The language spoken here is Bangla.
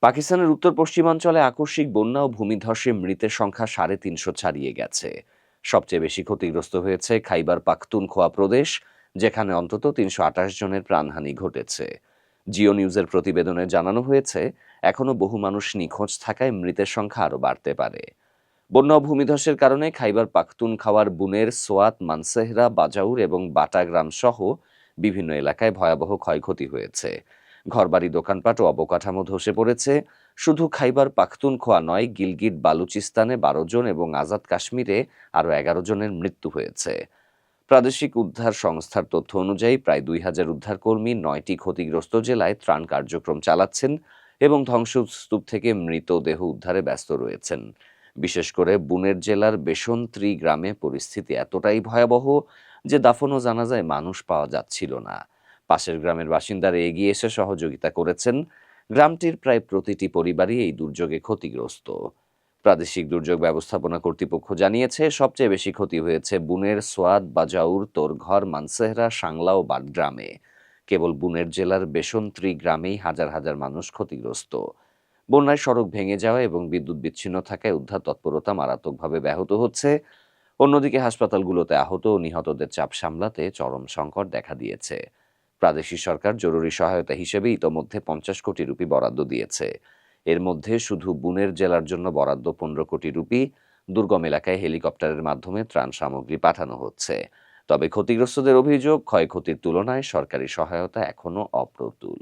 পাকিস্তানের উত্তর পশ্চিমাঞ্চলে আকস্মিক বন্যা ও ভূমিধসে মৃতের সংখ্যা ৩৫০ ছাড়িয়ে গেছে। সবচেয়ে বেশি ক্ষতিগ্রস্ত হয়েছে খাইবার পাখতুনখোয়া প্রদেশ, যেখানে অন্তত ৩২৮ জনের প্রাণহানি ঘটেছে। জিও নিউজের প্রতিবেদনে জানানো হয়েছে, এখনও বহু মানুষ নিখোঁজ থাকায় মৃতের সংখ্যা আরও বাড়তে পারে। বন্যা ও ভূমিধসের কারণে খাইবার পাখতুনখাওয়ার বুনের সোয়াত, মানসেহরা, বাজাউর এবং বাটা গ্রাম সহ বিভিন্ন এলাকায় ভয়াবহ ক্ষয়ক্ষতি হয়েছে। ঘরবাড়ি, দোকানপাট ও অবকাঠামো ধসে পড়েছে। শুধু খাইবার পাখতুনখোয়া নয়, গিলগিট বালুচিস্তানে ১২ জন এবং আজাদ কাশ্মীরে আরও ১১ জনের মৃত্যু হয়েছে। প্রাদেশিক উদ্ধার সংস্থার তথ্য অনুযায়ী প্রায় ২,০০০ উদ্ধারকর্মী ৯টি ক্ষতিগ্রস্ত জেলায় ত্রাণ কার্যক্রম চালাচ্ছেন এবং ধ্বংসস্তূপ থেকে মৃতদেহ উদ্ধারে ব্যস্ত রয়েছেন। বিশেষ করে বুনের জেলার বেসন্ত্রী গ্রামে পরিস্থিতি এতটাই ভয়াবহ যে দাফন ও জানাজায় মানুষ পাওয়া যাচ্ছিল না। পাশের গ্রামের বাসিন্দারা এগিয়ে এসে সহযোগিতা করেছেন। গ্রামটির প্রায় প্রতিটি পরিবারই এই দুর্যোগে ক্ষতিগ্রস্ত। প্রাদেশিক দুর্যোগ ব্যবস্থাপনা কর্তৃপক্ষ জানিয়েছে, সবচেয়ে বেশি ক্ষতি হয়েছে বুনের সোয়াদ, বাজাউর, তোরঘর, মানসেহরা, সাংলা ও বাটগ্রামে। কেবল বুনের জেলার বেসন্ত্রী গ্রামেই হাজার হাজার মানুষ ক্ষতিগ্রস্ত। বন্যায় সড়ক ভেঙে যাওয়া এবং বিদ্যুৎ বিচ্ছিন্ন থাকায় উদ্ধার তৎপরতা মারাত্মকভাবে ব্যাহত হচ্ছে। অন্যদিকে হাসপাতালগুলোতে আহত ও নিহতদের চাপ সামলাতে চরম সংকট দেখা দিয়েছে। প্রাদেশিক সরকার জরুরি সহায়তা হিসেবে ইতোমধ্যে ৫০ কোটি রুপি বরাদ্দ দিয়েছে। এর মধ্যে শুধু বুনের জেলার জন্য বরাদ্দ ১৫ কোটি রুপি। দুর্গম এলাকায় হেলিকপ্টারের মাধ্যমে ত্রাণ সামগ্রী পাঠানো হচ্ছে। তবে ক্ষতিগ্রস্তদের অভিযোগ, ক্ষয়ক্ষতির তুলনায় সরকারি সহায়তা এখনো অপ্রতুল।